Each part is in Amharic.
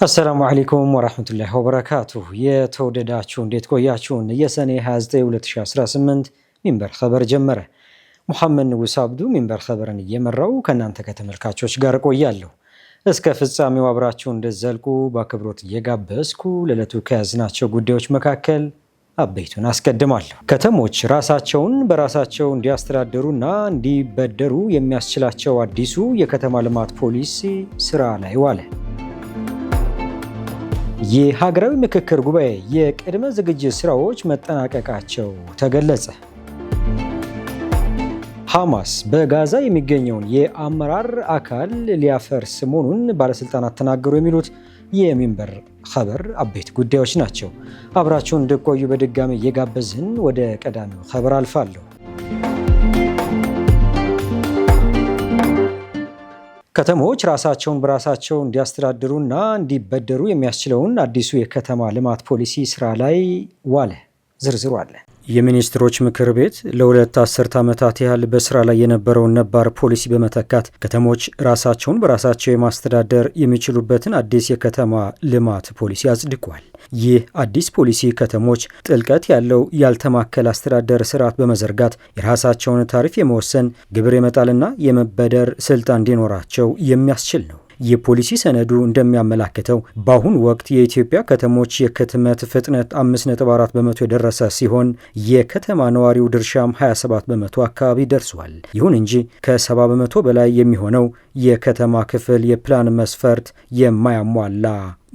አሰላሙ አለይኩም ወራህመቱላሂ ወበረካቱሁ። የተወደዳችሁ እንዴት ቆያችሁን? የሰኔ 29 2018 ሚንበር ኸበር ጀመረ። ሙሐመድ ንጉስ አብዱ ሚንበር ኸበርን እየመራው ከእናንተ ከተመልካቾች ጋር ቆያለሁ። እስከ ፍጻሜው አብራችሁ እንድትዘልቁ በአክብሮት እየጋበዝኩ ለዕለቱ ከያዝናቸው ጉዳዮች መካከል አበይቱን አስቀድማለሁ። ከተሞች ራሳቸውን በራሳቸው እንዲያስተዳድሩና እንዲበደሩ የሚያስችላቸው አዲሱ የከተማ ልማት ፖሊሲ ስራ ላይ ዋለ። የሀገራዊ ምክክር ጉባኤ የቅድመ ዝግጅት ስራዎች መጠናቀቃቸው ተገለጸ። ሐማስ በጋዛ የሚገኘውን የአመራር አካል ሊያፈርስ መሆኑን ባለስልጣናት ተናገሩ። የሚሉት የሚንበር ኸበር አበይት ጉዳዮች ናቸው። አብራችሁን እንድትቆዩ በድጋሚ እየጋበዝን ወደ ቀዳሚው ኸበር አልፋለሁ። ከተሞች ራሳቸውን በራሳቸው እንዲያስተዳድሩና እንዲበደሩ የሚያስችለውን አዲሱ የከተማ ልማት ፖሊሲ ስራ ላይ ዋለ። ዝርዝሩ አለ። የሚኒስትሮች ምክር ቤት ለሁለት አስርት ዓመታት ያህል በስራ ላይ የነበረውን ነባር ፖሊሲ በመተካት ከተሞች ራሳቸውን በራሳቸው የማስተዳደር የሚችሉበትን አዲስ የከተማ ልማት ፖሊሲ አጽድቋል። ይህ አዲስ ፖሊሲ ከተሞች ጥልቀት ያለው ያልተማከለ አስተዳደር ስርዓት በመዘርጋት የራሳቸውን ታሪፍ የመወሰን ግብር የመጣልና የመበደር ስልጣን እንዲኖራቸው የሚያስችል ነው። የፖሊሲ ሰነዱ እንደሚያመላክተው በአሁኑ ወቅት የኢትዮጵያ ከተሞች የክትመት ፍጥነት 5.4 በመቶ የደረሰ ሲሆን የከተማ ነዋሪው ድርሻም 27 በመቶ አካባቢ ደርሷል። ይሁን እንጂ ከ70 በመቶ በላይ የሚሆነው የከተማ ክፍል የፕላን መስፈርት የማያሟላ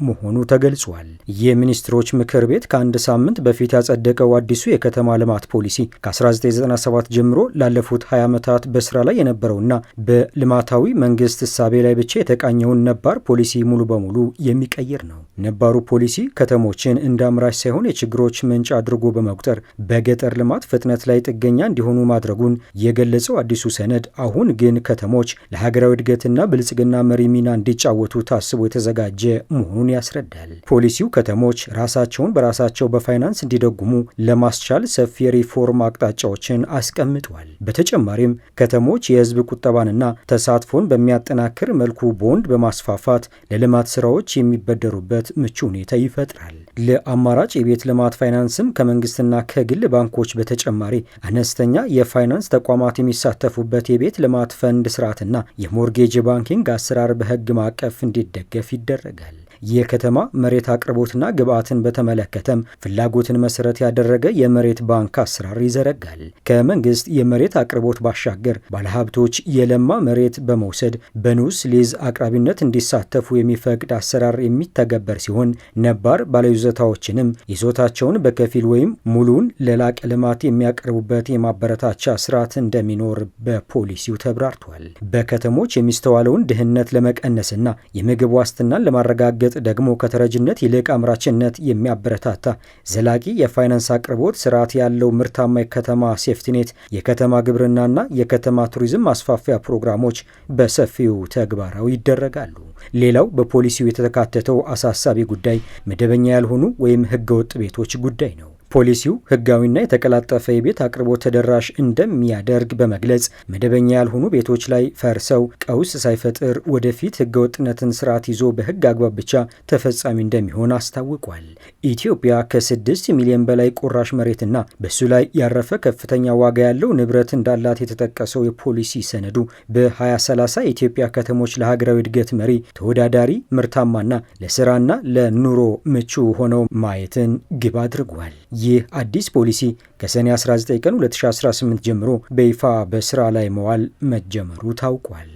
መሆኑ ተገልጿል። የሚኒስትሮች ምክር ቤት ከአንድ ሳምንት በፊት ያጸደቀው አዲሱ የከተማ ልማት ፖሊሲ ከ1997 ጀምሮ ላለፉት 20 ዓመታት በስራ ላይ የነበረውና በልማታዊ መንግስት እሳቤ ላይ ብቻ የተቃኘውን ነባር ፖሊሲ ሙሉ በሙሉ የሚቀይር ነው። ነባሩ ፖሊሲ ከተሞችን እንደ አምራች ሳይሆን የችግሮች ምንጭ አድርጎ በመቁጠር በገጠር ልማት ፍጥነት ላይ ጥገኛ እንዲሆኑ ማድረጉን የገለጸው አዲሱ ሰነድ አሁን ግን ከተሞች ለሀገራዊ እድገትና ብልጽግና መሪ ሚና እንዲጫወቱ ታስቦ የተዘጋጀ መሆኑን ያስረዳል። ፖሊሲው ከተሞች ራሳቸውን በራሳቸው በፋይናንስ እንዲደጉሙ ለማስቻል ሰፊ የሪፎርም አቅጣጫዎችን አስቀምጧል። በተጨማሪም ከተሞች የህዝብ ቁጠባንና ተሳትፎን በሚያጠናክር መልኩ ቦንድ በማስፋፋት ለልማት ስራዎች የሚበደሩበት ምቹ ሁኔታ ይፈጥራል። ለአማራጭ የቤት ልማት ፋይናንስም ከመንግስትና ከግል ባንኮች በተጨማሪ አነስተኛ የፋይናንስ ተቋማት የሚሳተፉበት የቤት ልማት ፈንድ ስርዓትና የሞርጌጅ ባንኪንግ አሰራር በህግ ማዕቀፍ እንዲደገፍ ይደረጋል። የከተማ መሬት አቅርቦትና ግብዓትን በተመለከተም ፍላጎትን መሰረት ያደረገ የመሬት ባንክ አሰራር ይዘረጋል። ከመንግስት የመሬት አቅርቦት ባሻገር ባለሀብቶች የለማ መሬት በመውሰድ በንዑስ ሊዝ አቅራቢነት እንዲሳተፉ የሚፈቅድ አሰራር የሚተገበር ሲሆን ነባር ባለይዞታዎችንም ይዞታቸውን በከፊል ወይም ሙሉን ለላቀ ልማት የሚያቀርቡበት የማበረታቻ ስርዓት እንደሚኖር በፖሊሲው ተብራርቷል። በከተሞች የሚስተዋለውን ድህነት ለመቀነስና የምግብ ዋስትናን ለማረጋገጥ ደግሞ ከተረጅነት ይልቅ አምራችነት የሚያበረታታ ዘላቂ የፋይናንስ አቅርቦት ስርዓት ያለው ምርታማ የከተማ ሴፍቲኔት፣ የከተማ ግብርናና የከተማ ቱሪዝም ማስፋፊያ ፕሮግራሞች በሰፊው ተግባራዊ ይደረጋሉ። ሌላው በፖሊሲው የተካተተው አሳሳቢ ጉዳይ መደበኛ ያልሆኑ ወይም ህገወጥ ቤቶች ጉዳይ ነው። ፖሊሲው ህጋዊና የተቀላጠፈ የቤት አቅርቦት ተደራሽ እንደሚያደርግ በመግለጽ መደበኛ ያልሆኑ ቤቶች ላይ ፈርሰው ቀውስ ሳይፈጥር ወደፊት ህገወጥነትን ስርዓት ይዞ በህግ አግባብ ብቻ ተፈጻሚ እንደሚሆን አስታውቋል። ኢትዮጵያ ከ6 ሚሊዮን በላይ ቁራሽ መሬትና በሱ ላይ ያረፈ ከፍተኛ ዋጋ ያለው ንብረት እንዳላት የተጠቀሰው የፖሊሲ ሰነዱ በ2030 የኢትዮጵያ ከተሞች ለሀገራዊ እድገት መሪ፣ ተወዳዳሪ፣ ምርታማና ለስራና ለኑሮ ምቹ ሆነው ማየትን ግብ አድርጓል። ይህ አዲስ ፖሊሲ ከሰኔ 19 ቀን 2018 ጀምሮ በይፋ በስራ ላይ መዋል መጀመሩ ታውቋል።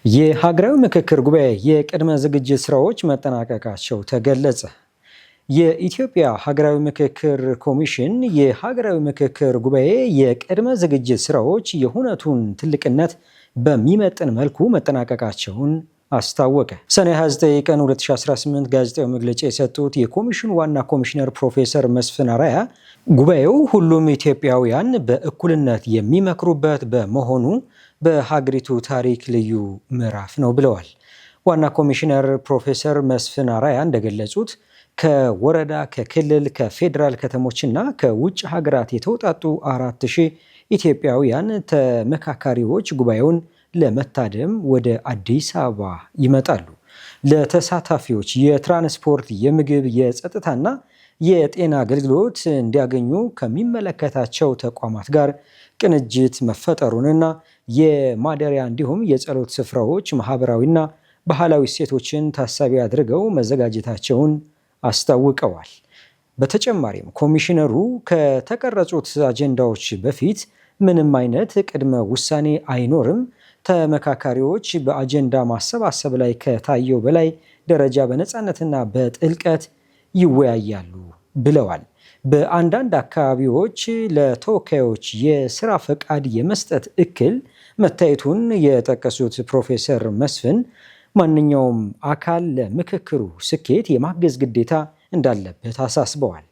የሀገራዊ ምክክር ጉባኤ የቅድመ ዝግጅት ስራዎች መጠናቀቃቸው ተገለጸ። የኢትዮጵያ ሀገራዊ ምክክር ኮሚሽን የሀገራዊ ምክክር ጉባኤ የቅድመ ዝግጅት ስራዎች የሁነቱን ትልቅነት በሚመጥን መልኩ መጠናቀቃቸውን አስታወቀ። ሰኔ 29 ቀን 2018 ጋዜጣዊ መግለጫ የሰጡት የኮሚሽኑ ዋና ኮሚሽነር ፕሮፌሰር መስፍን አራያ ጉባኤው ሁሉም ኢትዮጵያውያን በእኩልነት የሚመክሩበት በመሆኑ በሀገሪቱ ታሪክ ልዩ ምዕራፍ ነው ብለዋል። ዋና ኮሚሽነር ፕሮፌሰር መስፍን አራያ እንደገለጹት ከወረዳ፣ ከክልል፣ ከፌዴራል ከተሞችና ከውጭ ሀገራት የተውጣጡ 4000 ኢትዮጵያውያን ተመካካሪዎች ጉባኤውን ለመታደም ወደ አዲስ አበባ ይመጣሉ። ለተሳታፊዎች የትራንስፖርት፣ የምግብ፣ የጸጥታና የጤና አገልግሎት እንዲያገኙ ከሚመለከታቸው ተቋማት ጋር ቅንጅት መፈጠሩንና የማደሪያ እንዲሁም የጸሎት ስፍራዎች ማህበራዊና ባህላዊ እሴቶችን ታሳቢ አድርገው መዘጋጀታቸውን አስታውቀዋል። በተጨማሪም ኮሚሽነሩ ከተቀረጹት አጀንዳዎች በፊት ምንም አይነት ቅድመ ውሳኔ አይኖርም፣ ተመካካሪዎች በአጀንዳ ማሰባሰብ ላይ ከታየው በላይ ደረጃ በነፃነትና በጥልቀት ይወያያሉ ብለዋል። በአንዳንድ አካባቢዎች ለተወካዮች የስራ ፈቃድ የመስጠት እክል መታየቱን የጠቀሱት ፕሮፌሰር መስፍን ማንኛውም አካል ለምክክሩ ስኬት የማገዝ ግዴታ እንዳለበት አሳስበዋል።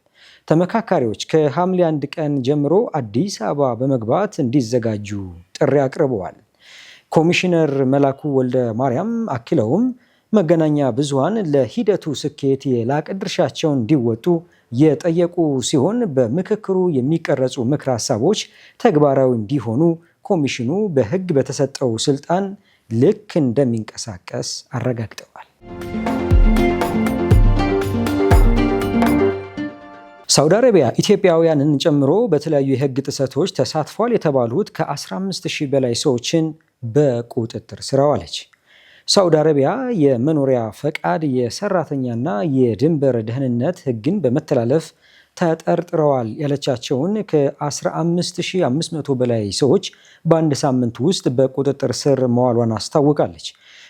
ተመካካሪዎች ከሐምሌ 1 ቀን ጀምሮ አዲስ አበባ በመግባት እንዲዘጋጁ ጥሪ አቅርበዋል። ኮሚሽነር መላኩ ወልደ ማርያም አክለውም መገናኛ ብዙሃን ለሂደቱ ስኬት የላቀ ድርሻቸውን እንዲወጡ የጠየቁ ሲሆን በምክክሩ የሚቀረጹ ምክረ ሀሳቦች ተግባራዊ እንዲሆኑ ኮሚሽኑ በሕግ በተሰጠው ስልጣን ልክ እንደሚንቀሳቀስ አረጋግጠዋል። ሳውዲ አረቢያ ኢትዮጵያውያንን ጨምሮ በተለያዩ የሕግ ጥሰቶች ተሳትፏል የተባሉት ከ15,000 በላይ ሰዎችን በቁጥጥር ስር አዋለች። ሳውዲ አረቢያ የመኖሪያ ፈቃድ፣ የሰራተኛና የድንበር ደህንነት ሕግን በመተላለፍ ተጠርጥረዋል ያለቻቸውን ከ15,500 በላይ ሰዎች በአንድ ሳምንት ውስጥ በቁጥጥር ስር መዋሏን አስታውቃለች።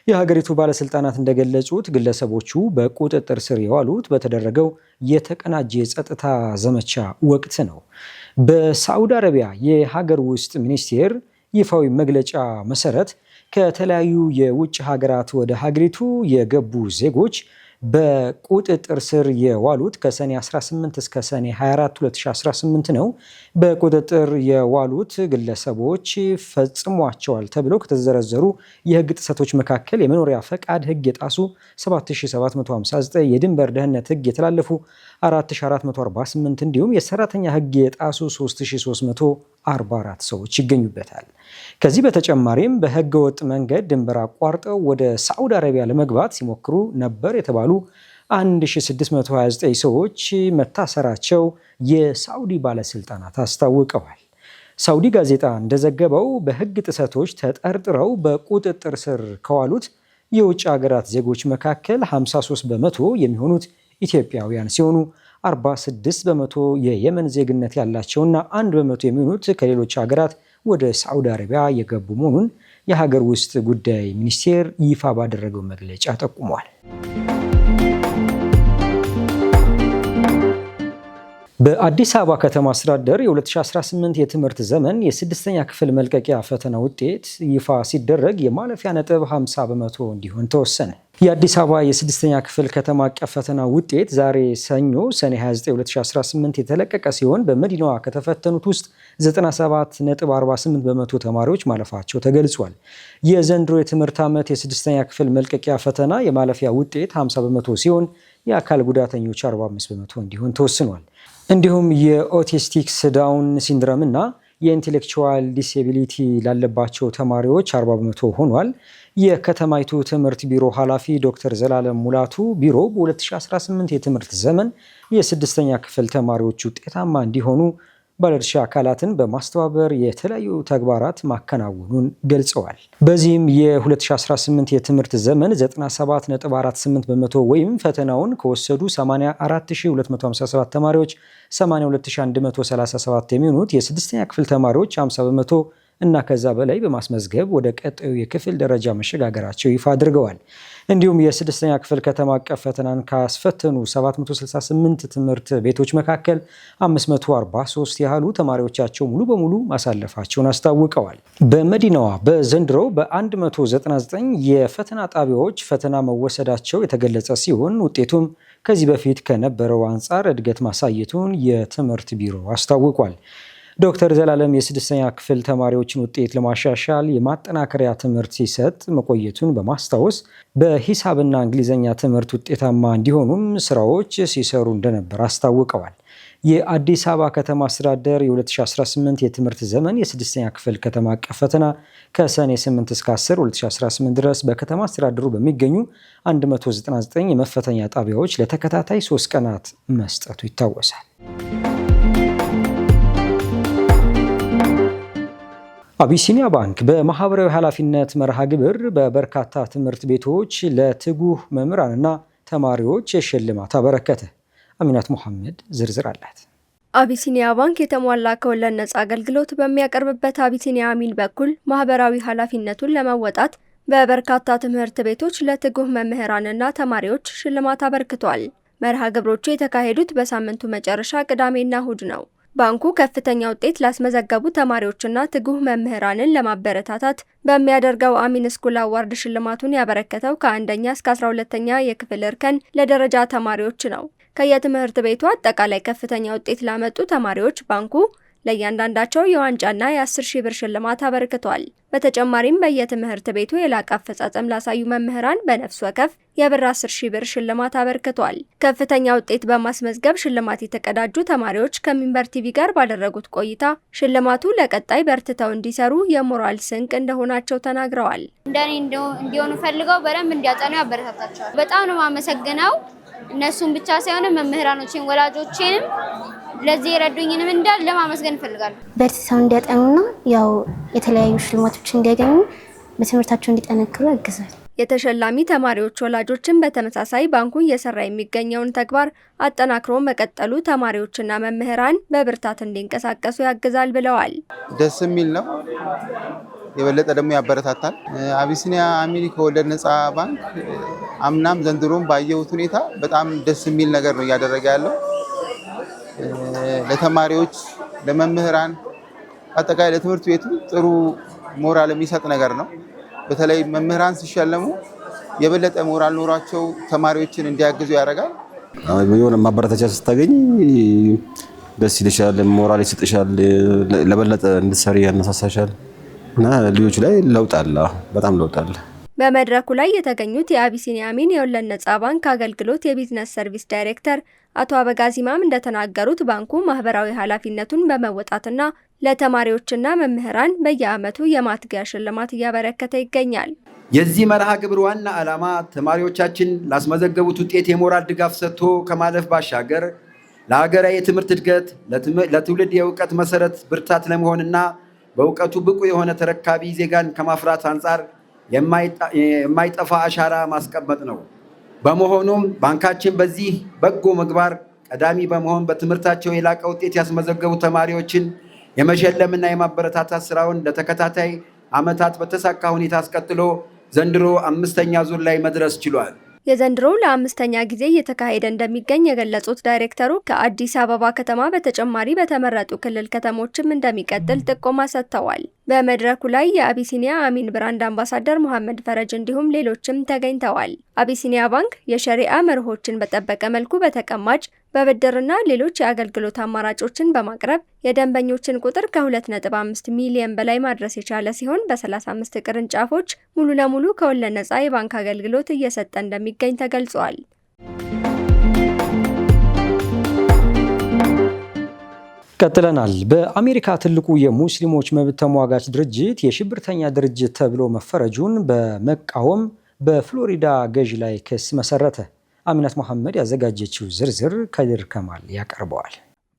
የሀገሪቱ ባለስልጣናት እንደገለጹት ግለሰቦቹ በቁጥጥር ስር የዋሉት በተደረገው የተቀናጀ የጸጥታ ዘመቻ ወቅት ነው። በሳዑዲ አረቢያ የሀገር ውስጥ ሚኒስቴር ይፋዊ መግለጫ መሰረት ከተለያዩ የውጭ ሀገራት ወደ ሀገሪቱ የገቡ ዜጎች በቁጥጥር ስር የዋሉት ከሰኔ 18 እስከ ሰኔ 24 2018 ነው። በቁጥጥር የዋሉት ግለሰቦች ፈጽሟቸዋል ተብለው ከተዘረዘሩ የህግ ጥሰቶች መካከል የመኖሪያ ፈቃድ ህግ የጣሱ 7759፣ የድንበር ደህንነት ህግ የተላለፉ 4448 እንዲሁም የሰራተኛ ህግ የጣሱ 3344 ሰዎች ይገኙበታል። ከዚህ በተጨማሪም በህገ ወጥ መንገድ ድንበር አቋርጠው ወደ ሳዑዲ አረቢያ ለመግባት ሲሞክሩ ነበር የተባሉ 1629 ሰዎች መታሰራቸው የሳዑዲ ባለስልጣናት አስታውቀዋል። ሳዑዲ ጋዜጣ እንደዘገበው በህግ ጥሰቶች ተጠርጥረው በቁጥጥር ስር ከዋሉት የውጭ ሀገራት ዜጎች መካከል 53 በመቶ የሚሆኑት ኢትዮጵያውያን ሲሆኑ 46 በመቶ የየመን ዜግነት ያላቸውና 1 በመቶ የሚሆኑት ከሌሎች ሀገራት ወደ ሳዑዲ አረቢያ የገቡ መሆኑን የሀገር ውስጥ ጉዳይ ሚኒስቴር ይፋ ባደረገው መግለጫ ጠቁሟል። በአዲስ አበባ ከተማ አስተዳደር የ2018 የትምህርት ዘመን የ6ኛ ክፍል መልቀቂያ ፈተና ውጤት ይፋ ሲደረግ የማለፊያ ነጥብ 50 በመቶ እንዲሆን ተወሰነ። የአዲስ አበባ የ6ኛ ክፍል ከተማ አቀፍ ፈተና ውጤት ዛሬ ሰኞ ሰኔ 29 2018 የተለቀቀ ሲሆን በመዲናዋ ከተፈተኑት ውስጥ 97.48 በመቶ ተማሪዎች ማለፋቸው ተገልጿል። የዘንድሮ የትምህርት ዓመት የ6ኛ ክፍል መልቀቂያ ፈተና የማለፊያ ውጤት 50 በመቶ ሲሆን የአካል ጉዳተኞች 45 በመቶ እንዲሆን ተወስኗል። እንዲሁም የኦቲስቲክስ ዳውን ሲንድረም እና የኢንቴሌክቹዋል ዲስኤቢሊቲ ላለባቸው ተማሪዎች 40 በመቶ ሆኗል። የከተማይቱ ትምህርት ቢሮ ኃላፊ ዶክተር ዘላለም ሙላቱ ቢሮ በ2018 የትምህርት ዘመን የ6ኛ ክፍል ተማሪዎች ውጤታማ እንዲሆኑ ባለድርሻ አካላትን በማስተባበር የተለያዩ ተግባራት ማከናወኑን ገልጸዋል። በዚህም የ2018 የትምህርት ዘመን 97.48 በመቶ ወይም ፈተናውን ከወሰዱ 84257 ተማሪዎች 82137 የሚሆኑት የ6ኛ ክፍል ተማሪዎች 50 በመቶ እና ከዛ በላይ በማስመዝገብ ወደ ቀጣዩ የክፍል ደረጃ መሸጋገራቸው ይፋ አድርገዋል። እንዲሁም የ6ኛ ክፍል ከተማ አቀፍ ፈተናን ካስፈተኑ 768 ትምህርት ቤቶች መካከል 543 ያህሉ ተማሪዎቻቸው ሙሉ በሙሉ ማሳለፋቸውን አስታውቀዋል። በመዲናዋ በዘንድሮው በ199 የፈተና ጣቢያዎች ፈተና መወሰዳቸው የተገለጸ ሲሆን ውጤቱም ከዚህ በፊት ከነበረው አንጻር እድገት ማሳየቱን የትምህርት ቢሮ አስታውቋል። ዶክተር ዘላለም የ6ኛ ክፍል ተማሪዎችን ውጤት ለማሻሻል የማጠናከሪያ ትምህርት ሲሰጥ መቆየቱን በማስታወስ በሂሳብና እንግሊዝኛ ትምህርት ውጤታማ እንዲሆኑም ስራዎች ሲሰሩ እንደነበር አስታውቀዋል። የአዲስ አበባ ከተማ አስተዳደር የ2018 የትምህርት ዘመን የ6ኛ ክፍል ከተማ አቀፍ ፈተና ከሰኔ 8 እስከ 10 2018 ድረስ በከተማ አስተዳደሩ በሚገኙ 199 የመፈተኛ ጣቢያዎች ለተከታታይ 3 ቀናት መስጠቱ ይታወሳል። አቢሲኒያ ባንክ በማህበራዊ ኃላፊነት መርሃ ግብር በበርካታ ትምህርት ቤቶች ለትጉህ መምህራንና ተማሪዎች ሽልማት አበረከተ። አሚናት መሐመድ ዝርዝር አላት። አቢሲኒያ ባንክ የተሟላ ከወለድ ነጻ አገልግሎት በሚያቀርብበት አቢሲኒያ አሚን በኩል ማህበራዊ ኃላፊነቱን ለመወጣት በበርካታ ትምህርት ቤቶች ለትጉህ መምህራንና ተማሪዎች ሽልማት አበርክቷል። መርሃ ግብሮቹ የተካሄዱት በሳምንቱ መጨረሻ ቅዳሜና እሁድ ነው። ባንኩ ከፍተኛ ውጤት ላስመዘገቡ ተማሪዎችና ትጉህ መምህራንን ለማበረታታት በሚያደርገው አሚን ስኩል አዋርድ ሽልማቱን ያበረከተው ከ1ኛ እስከ 12ኛ የክፍል እርከን ለደረጃ ተማሪዎች ነው። ከየትምህርት ቤቱ አጠቃላይ ከፍተኛ ውጤት ላመጡ ተማሪዎች ባንኩ ለእያንዳንዳቸው የዋንጫና የ10,000 ብር ሽልማት አበርክቷል። በተጨማሪም በየትምህርት ቤቱ የላቀ አፈጻጸም ላሳዩ መምህራን በነፍስ ወከፍ የብር 10,000 ብር ሽልማት አበርክቷል። ከፍተኛ ውጤት በማስመዝገብ ሽልማት የተቀዳጁ ተማሪዎች ከሚንበር ቲቪ ጋር ባደረጉት ቆይታ ሽልማቱ ለቀጣይ በርትተው እንዲሰሩ የሞራል ስንቅ እንደሆናቸው ተናግረዋል። እንደኔ እንዲሆኑ ፈልገው በደንብ እንዲያጠኑ ያበረታታቸዋል። በጣም ነው የማመሰግነው። እነሱን ብቻ ሳይሆን መምህራኖችን፣ ወላጆችንም ለዚህ የረዱኝንም እንዳል ለማመስገን እፈልጋለሁ። በርትተው እንዲያጠኑና ያው የተለያዩ ሽልማቶች እንዲያገኙ በትምህርታቸው እንዲጠነክሩ ያግዛል። የተሸላሚ ተማሪዎች ወላጆችን በተመሳሳይ ባንኩ እየሰራ የሚገኘውን ተግባር አጠናክሮ መቀጠሉ ተማሪዎችና መምህራን በብርታት እንዲንቀሳቀሱ ያግዛል ብለዋል። ደስ የሚል ነው። የበለጠ ደግሞ ያበረታታል። አቢሲኒያ አሚን ከወለድ ነጻ ባንክ አምናም ዘንድሮም ባየሁት ሁኔታ በጣም ደስ የሚል ነገር ነው እያደረገ ያለው። ለተማሪዎች፣ ለመምህራን፣ አጠቃላይ ለትምህርት ቤቱ ጥሩ ሞራል የሚሰጥ ነገር ነው። በተለይ መምህራን ሲሸለሙ የበለጠ ሞራል ኖሯቸው ተማሪዎችን እንዲያግዙ ያደርጋል። የሆነ ማበረታቻ ስታገኝ ደስ ይልሻል፣ ሞራል ይሰጥሻል፣ ለበለጠ እንድትሰሪ ያነሳሳሻል እና ልጆች ላይ ለውጥ አለ፣ በጣም ለውጥ አለ። በመድረኩ ላይ የተገኙት የአቢሲኒያ አሚን የወለድ ነጻ ባንክ አገልግሎት የቢዝነስ ሰርቪስ ዳይሬክተር አቶ አበጋዝ ኢማም እንደተናገሩት ባንኩ ማህበራዊ ኃላፊነቱን በመወጣትና ለተማሪዎችና መምህራን በየዓመቱ የማትጊያ ሽልማት እያበረከተ ይገኛል። የዚህ መርሃ ግብር ዋና ዓላማ ተማሪዎቻችን ላስመዘገቡት ውጤት የሞራል ድጋፍ ሰጥቶ ከማለፍ ባሻገር ለሀገራዊ የትምህርት እድገት፣ ለትውልድ የእውቀት መሰረት ብርታት ለመሆንና በእውቀቱ ብቁ የሆነ ተረካቢ ዜጋን ከማፍራት አንጻር የማይጠፋ አሻራ ማስቀመጥ ነው። በመሆኑም ባንካችን በዚህ በጎ ምግባር ቀዳሚ በመሆን በትምህርታቸው የላቀ ውጤት ያስመዘገቡ ተማሪዎችን የመሸለምና የማበረታታት ስራውን ለተከታታይ ዓመታት በተሳካ ሁኔታ አስቀጥሎ ዘንድሮ 5ኛ ዙር ላይ መድረስ ችሏል። የዘንድሮው ለ5ኛ ጊዜ እየተካሄደ እንደሚገኝ የገለጹት ዳይሬክተሩ ከአዲስ አበባ ከተማ በተጨማሪ በተመረጡ ክልል ከተሞችም እንደሚቀጥል ጥቆማ ሰጥተዋል። በመድረኩ ላይ የአቢሲኒያ አሚን ብራንድ አምባሳደር መሐመድ ፈረጅ እንዲሁም ሌሎችም ተገኝተዋል። አቢሲኒያ ባንክ የሸሪዓ መርሆችን በጠበቀ መልኩ በተቀማጭ በብድርና ሌሎች የአገልግሎት አማራጮችን በማቅረብ የደንበኞችን ቁጥር ከ2.5 ሚሊዮን በላይ ማድረስ የቻለ ሲሆን በ35 ቅርንጫፎች ሙሉ ለሙሉ ከወለድ ነጻ የባንክ አገልግሎት እየሰጠ እንደሚገኝ ተገልጿል። ቀጥለናል። በአሜሪካ ትልቁ የሙስሊሞች መብት ተሟጋች ድርጅት የሽብርተኛ ድርጅት ተብሎ መፈረጁን በመቃወም በፍሎሪዳ ገዢ ላይ ክስ መሰረተ። አሚናት መሐመድ ያዘጋጀችው ዝርዝር ከድር ከማል ያቀርበዋል።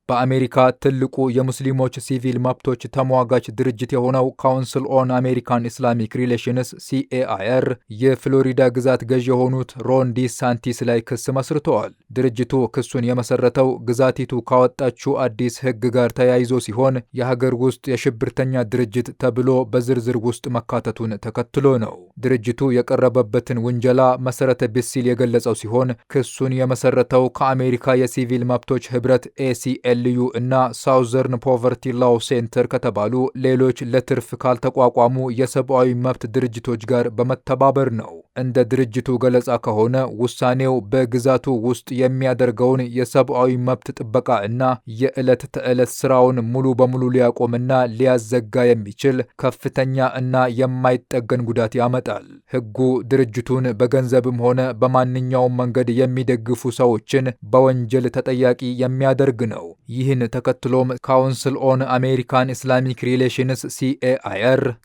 በአሜሪካ ትልቁ የሙስሊሞች ሲቪል መብቶች ተሟጋች ድርጅት የሆነው ካውንስል ኦን አሜሪካን ኢስላሚክ ሪሌሽንስ CAIR የፍሎሪዳ ግዛት ገዥ የሆኑት ሮን ዲሳንቲስ ላይ ክስ መስርተዋል። ድርጅቱ ክሱን የመሰረተው ግዛቲቱ ካወጣችው አዲስ ሕግ ጋር ተያይዞ ሲሆን የሀገር ውስጥ የሽብርተኛ ድርጅት ተብሎ በዝርዝር ውስጥ መካተቱን ተከትሎ ነው። ድርጅቱ የቀረበበትን ውንጀላ መሰረተ ቢስ ሲል የገለጸው ሲሆን ክሱን የመሰረተው ከአሜሪካ የሲቪል መብቶች ህብረት ACL ALU እና ሳውዘርን ፖቨርቲ ላው ሴንተር ከተባሉ ሌሎች ለትርፍ ካልተቋቋሙ የሰብአዊ መብት ድርጅቶች ጋር በመተባበር ነው። እንደ ድርጅቱ ገለጻ ከሆነ ውሳኔው በግዛቱ ውስጥ የሚያደርገውን የሰብአዊ መብት ጥበቃ እና የዕለት ተዕለት ስራውን ሙሉ በሙሉ ሊያቆምና ሊያዘጋ የሚችል ከፍተኛ እና የማይጠገን ጉዳት ያመጣል። ሕጉ ድርጅቱን በገንዘብም ሆነ በማንኛውም መንገድ የሚደግፉ ሰዎችን በወንጀል ተጠያቂ የሚያደርግ ነው። ይህን ተከትሎም ካውንስል ኦን አሜሪካን ኢስላሚክ ሪሌሽንስ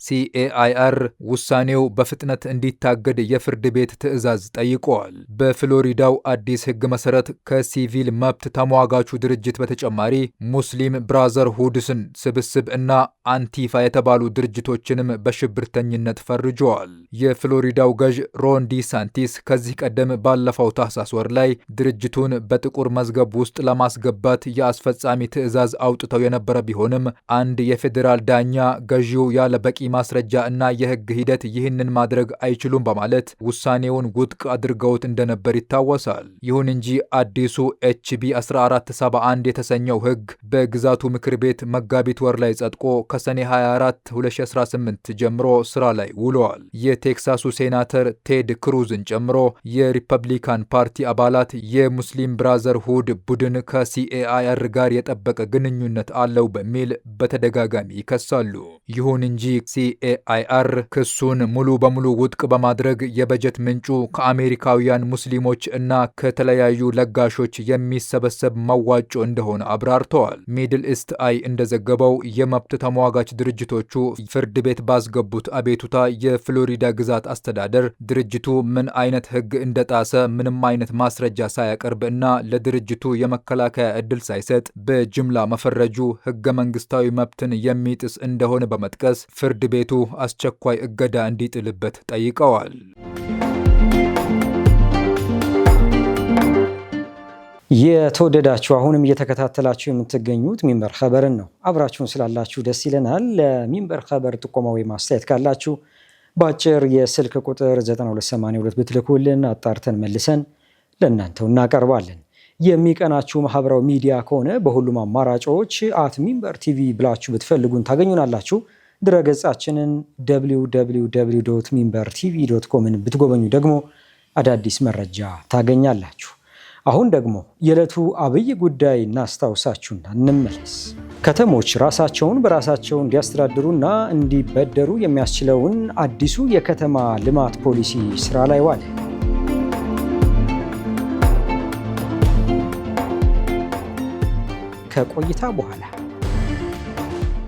CAIR ውሳኔው በፍጥነት እንዲታገድ የፍርድ ቤት ትዕዛዝ ጠይቀዋል። በፍሎሪዳው አዲስ ሕግ መሰረት ከሲቪል መብት ተሟጋቹ ድርጅት በተጨማሪ ሙስሊም ብራዘርሁድስን ስብስብ እና አንቲፋ የተባሉ ድርጅቶችንም በሽብርተኝነት ፈርጀዋል። የፍሎሪዳው ገዥ ሮን ዲሳንቲስ ከዚህ ቀደም ባለፈው ታህሳስ ወር ላይ ድርጅቱን በጥቁር መዝገብ ውስጥ ለማስገባት የአስፈጻሚ ትዕዛዝ አውጥተው የነበረ ቢሆንም አንድ የፌዴራል ዳኛ ገዢው ያለ በቂ ማስረጃ እና የሕግ ሂደት ይህንን ማድረግ አይችሉም በማለት ውሳኔውን ውድቅ አድርገውት እንደነበር ይታወሳል። ይሁን እንጂ አዲሱ HB 1471 የተሰኘው ሕግ በግዛቱ ምክር ቤት መጋቢት ወር ላይ ጸድቆ ከሰኔ 24 2018 ጀምሮ ስራ ላይ ውለዋል። የቴክሳሱ ሴናተር ቴድ ክሩዝን ጨምሮ የሪፐብሊካን ፓርቲ አባላት የሙስሊም ብራዘርሁድ ቡድን ከCAIR ጋር የጠበቀ ግንኙነት አለው በሚል በተደጋጋሚ ይከሳሉ። ይሁን እንጂ CAIR ክሱን ሙሉ በሙሉ ውድቅ በማድረግ የበጀት ምንጩ ከአሜሪካውያን ሙስሊሞች እና ከተለያዩ ለጋሾች የሚሰበሰብ መዋጮ እንደሆነ አብራርተዋል። ሚድል ኢስት አይ እንደዘገበው የመብት ተሟጋች ድርጅቶቹ ፍርድ ቤት ባስገቡት አቤቱታ የፍሎሪዳ ግዛት አስተዳደር ድርጅቱ ምን አይነት ሕግ እንደጣሰ ምንም አይነት ማስረጃ ሳያቀርብ እና ለድርጅቱ የመከላከያ ዕድል ሳይሰጥ በጅምላ መፈረጁ ሕገ መንግስታዊ መብትን የሚጥስ እንደሆነ በመጥቀስ ፍርድ ቤቱ አስቸኳይ እገዳ እንዲጥልበት ጠይቀዋል። የተወደዳችሁ አሁንም እየተከታተላችሁ የምትገኙት ሚንበር ኸበርን ነው። አብራችሁን ስላላችሁ ደስ ይለናል። ለሚንበር ኸበር ጥቆማ ወይም አስተያየት ካላችሁ በአጭር የስልክ ቁጥር 9282 ብትልኩልን አጣርተን መልሰን ለእናንተው እናቀርባለን። የሚቀናችሁ ማህበራዊ ሚዲያ ከሆነ በሁሉም አማራጮች @ሚንበር ቲቪ ብላችሁ ብትፈልጉን ታገኙናላችሁ። ድረገጻችንን www.minbertv.com ብትጎበኙ ደግሞ አዳዲስ መረጃ ታገኛላችሁ። አሁን ደግሞ የዕለቱ አብይ ጉዳይ እናስታውሳችሁና እንመለስ። ከተሞች ራሳቸውን በራሳቸው እንዲያስተዳድሩና እንዲበደሩ የሚያስችለውን አዲሱ የከተማ ልማት ፖሊሲ ስራ ላይ ዋለ። ከቆይታ በኋላ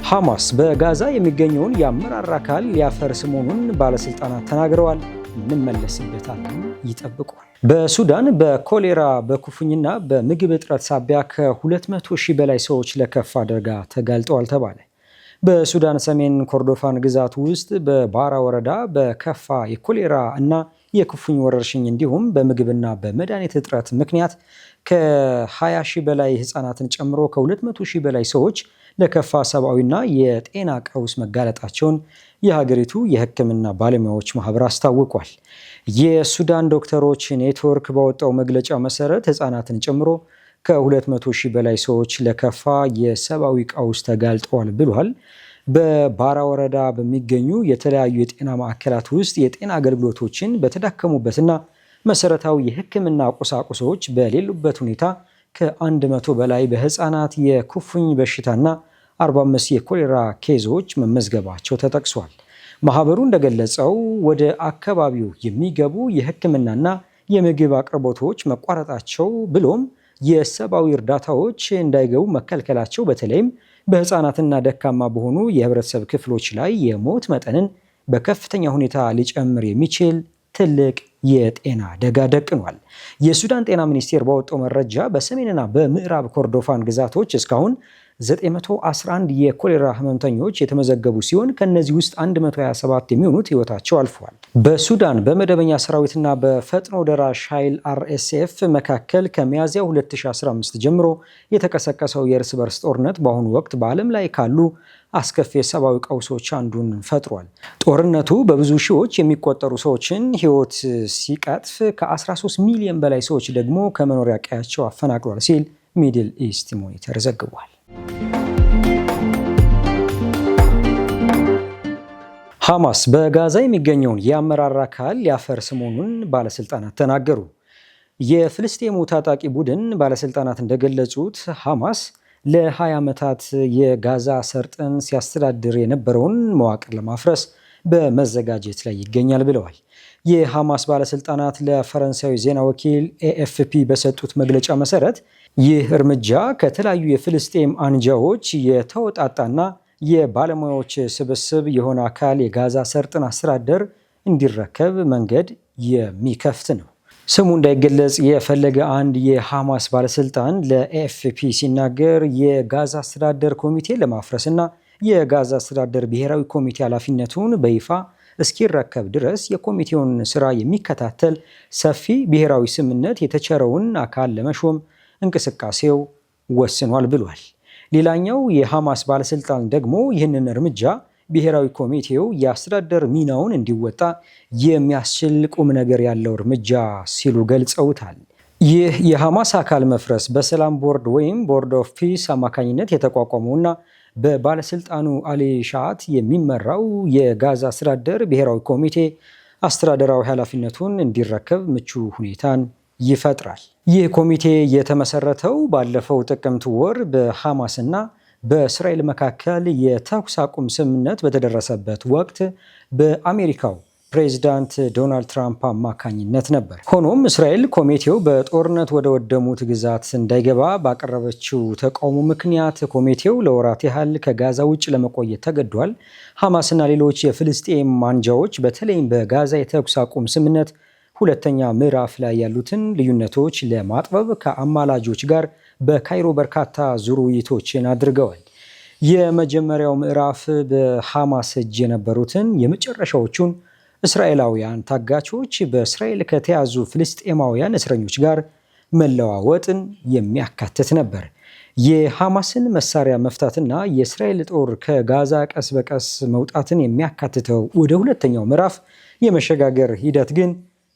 ሐማስ በጋዛ የሚገኘውን የአመራር አካል ሊያፈርስ መሆኑን ባለስልጣናት ተናግረዋል። እንመለስበታለን፣ ይጠብቋል። በሱዳን በኮሌራ በኩፍኝና በምግብ እጥረት ሳቢያ ከ200 ሺህ በላይ ሰዎች ለከፋ አደጋ ተጋልጠዋል ተባለ። በሱዳን ሰሜን ኮርዶፋን ግዛት ውስጥ በባራ ወረዳ በከፋ የኮሌራ እና የኩፍኝ ወረርሽኝ እንዲሁም በምግብና በመድኃኒት እጥረት ምክንያት ከ20 ሺህ በላይ ህፃናትን ጨምሮ ከ200 ሺህ በላይ ሰዎች ለከፋ ሰብአዊና የጤና ቀውስ መጋለጣቸውን የሀገሪቱ የሕክምና ባለሙያዎች ማህበር አስታውቋል። የሱዳን ዶክተሮች ኔትወርክ ባወጣው መግለጫ መሰረት ህፃናትን ጨምሮ ከ200 ሺህ በላይ ሰዎች ለከፋ የሰብአዊ ቀውስ ተጋልጠዋል ብሏል። በባራ ወረዳ በሚገኙ የተለያዩ የጤና ማዕከላት ውስጥ የጤና አገልግሎቶችን በተዳከሙበትና መሰረታዊ የሕክምና ቁሳቁሶች በሌሉበት ሁኔታ ከ100 በላይ በህፃናት የኩፍኝ በሽታና 45 የኮሌራ ኬዞች መመዝገባቸው ተጠቅሷል። ማህበሩ እንደገለጸው ወደ አካባቢው የሚገቡ የሕክምናና የምግብ አቅርቦቶች መቋረጣቸው ብሎም የሰብአዊ እርዳታዎች እንዳይገቡ መከልከላቸው በተለይም በህፃናትና ደካማ በሆኑ የህብረተሰብ ክፍሎች ላይ የሞት መጠንን በከፍተኛ ሁኔታ ሊጨምር የሚችል ትልቅ የጤና አደጋ ደቅኗል። የሱዳን ጤና ሚኒስቴር ባወጣው መረጃ በሰሜንና በምዕራብ ኮርዶፋን ግዛቶች እስካሁን 911 የኮሌራ ህመምተኞች የተመዘገቡ ሲሆን ከነዚህ ውስጥ 127 የሚሆኑት ህይወታቸው አልፏል። በሱዳን በመደበኛ ሰራዊትና በፈጥኖ ደራሽ ኃይል RSF መካከል ከሚያዝያ 2015 ጀምሮ የተቀሰቀሰው የእርስ በርስ ጦርነት በአሁኑ ወቅት በዓለም ላይ ካሉ አስከፊ የሰብአዊ ቀውሶች አንዱን ፈጥሯል። ጦርነቱ በብዙ ሺዎች የሚቆጠሩ ሰዎችን ህይወት ሲቀጥፍ ከ13 ሚሊዮን በላይ ሰዎች ደግሞ ከመኖሪያ ቀያቸው አፈናቅሏል ሲል ሚድል ኢስት ሞኒተር ዘግቧል። ሐማስ በጋዛ የሚገኘውን የአመራር አካል ሊያፈርስ መሆኑን ባለስልጣናት ተናገሩ። የፍልስጤሙ ታጣቂ ቡድን ባለስልጣናት እንደገለጹት ሐማስ ለ20 ዓመታት የጋዛ ሰርጥን ሲያስተዳድር የነበረውን መዋቅር ለማፍረስ በመዘጋጀት ላይ ይገኛል ብለዋል። የሐማስ ባለስልጣናት ለፈረንሳዊ ዜና ወኪል ኤኤፍፒ በሰጡት መግለጫ መሰረት ይህ እርምጃ ከተለያዩ የፍልስጤም አንጃዎች የተወጣጣና የባለሙያዎች ስብስብ የሆነ አካል የጋዛ ሰርጥን አስተዳደር እንዲረከብ መንገድ የሚከፍት ነው። ስሙ እንዳይገለጽ የፈለገ አንድ የሐማስ ባለስልጣን ለኤኤፍፒ ሲናገር የጋዛ አስተዳደር ኮሚቴ ለማፍረስና የጋዛ አስተዳደር ብሔራዊ ኮሚቴ ኃላፊነቱን በይፋ እስኪረከብ ድረስ የኮሚቴውን ስራ የሚከታተል ሰፊ ብሔራዊ ስምምነት የተቸረውን አካል ለመሾም እንቅስቃሴው ወስኗል ብሏል። ሌላኛው የሐማስ ባለስልጣን ደግሞ ይህንን እርምጃ ብሔራዊ ኮሚቴው የአስተዳደር ሚናውን እንዲወጣ የሚያስችል ቁም ነገር ያለው እርምጃ ሲሉ ገልጸውታል። ይህ የሐማስ አካል መፍረስ በሰላም ቦርድ ወይም ቦርድ ኦፍ ፒስ አማካኝነት የተቋቋመውና በባለስልጣኑ አሊ ሻዓት የሚመራው የጋዛ አስተዳደር ብሔራዊ ኮሚቴ አስተዳደራዊ ኃላፊነቱን እንዲረከብ ምቹ ሁኔታን ይፈጥራል። ይህ ኮሚቴ የተመሰረተው ባለፈው ጥቅምት ወር በሐማስና በእስራኤል መካከል የተኩስ አቁም ስምምነት በተደረሰበት ወቅት በአሜሪካው ፕሬዚዳንት ዶናልድ ትራምፕ አማካኝነት ነበር። ሆኖም እስራኤል ኮሚቴው በጦርነት ወደ ወደሙት ግዛት እንዳይገባ ባቀረበችው ተቃውሞ ምክንያት ኮሚቴው ለወራት ያህል ከጋዛ ውጭ ለመቆየት ተገዷል። ሐማስና ሌሎች የፍልስጤም አንጃዎች በተለይም በጋዛ የተኩስ አቁም ስምምነት ሁለተኛ ምዕራፍ ላይ ያሉትን ልዩነቶች ለማጥበብ ከአማላጆች ጋር በካይሮ በርካታ ዙር ውይይቶችን አድርገዋል። የመጀመሪያው ምዕራፍ በሐማስ እጅ የነበሩትን የመጨረሻዎቹን እስራኤላውያን ታጋቾች በእስራኤል ከተያዙ ፍልስጤማውያን እስረኞች ጋር መለዋወጥን የሚያካትት ነበር። የሐማስን መሳሪያ መፍታትና የእስራኤል ጦር ከጋዛ ቀስ በቀስ መውጣትን የሚያካትተው ወደ ሁለተኛው ምዕራፍ የመሸጋገር ሂደት ግን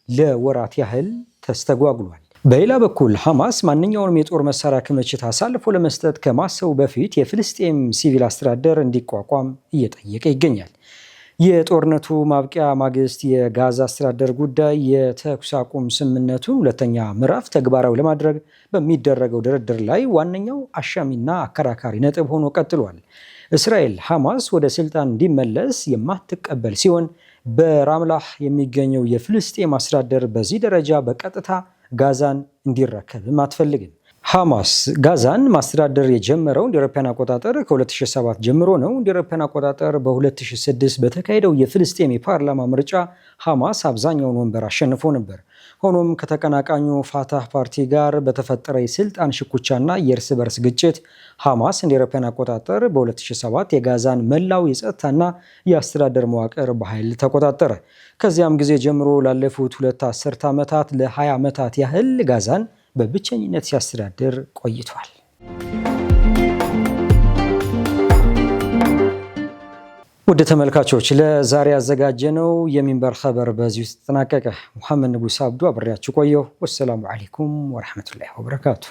ለወራት ያህል ተስተጓጉሏል። በሌላ በኩል ሐማስ ማንኛውንም የጦር መሳሪያ ክምችት አሳልፎ ለመስጠት ከማሰቡ በፊት የፍልስጤም ሲቪል አስተዳደር እንዲቋቋም እየጠየቀ ይገኛል። የጦርነቱ ማብቂያ ማግስት የጋዛ አስተዳደር ጉዳይ የተኩስ አቁም ስምምነቱን ሁለተኛ ምዕራፍ ተግባራዊ ለማድረግ በሚደረገው ድርድር ላይ ዋነኛው አሻሚና አከራካሪ ነጥብ ሆኖ ቀጥሏል። እስራኤል ሐማስ ወደ ስልጣን እንዲመለስ የማትቀበል ሲሆን በራምላህ የሚገኘው የፍልስጤም አስተዳደር በዚህ ደረጃ በቀጥታ ጋዛን እንዲረከብም አትፈልግም። ሐማስ ጋዛን ማስተዳደር የጀመረው እንደ አውሮፓውያን አቆጣጠር ከ2007 ጀምሮ ነው። እንደ አውሮፓውያን አቆጣጠር በ2006 በተካሄደው የፍልስጤም የፓርላማ ምርጫ ሐማስ አብዛኛውን ወንበር አሸንፎ ነበር። ሆኖም ከተቀናቃኙ ፋታህ ፓርቲ ጋር በተፈጠረ የስልጣን ሽኩቻና የእርስ በርስ ግጭት ሐማስ እንደ አውሮፓውያን አቆጣጠር በ2007 የጋዛን መላው የጸጥታና የአስተዳደር መዋቅር በኃይል ተቆጣጠረ። ከዚያም ጊዜ ጀምሮ ላለፉት 2 አስርት ዓመታት ለ20 ዓመታት ያህል ጋዛን በብቸኝነት ሲያስተዳድር ቆይቷል። ውድ ተመልካቾች ለዛሬ ያዘጋጀነው የሚንበር ኸበር በዚሁ ተጠናቀቀ። ሙሐመድ ንጉስ አብዱ አብሬያችሁ ቆየሁ። ወሰላሙ አለይኩም ወራህመቱላሂ ወበረካቱ።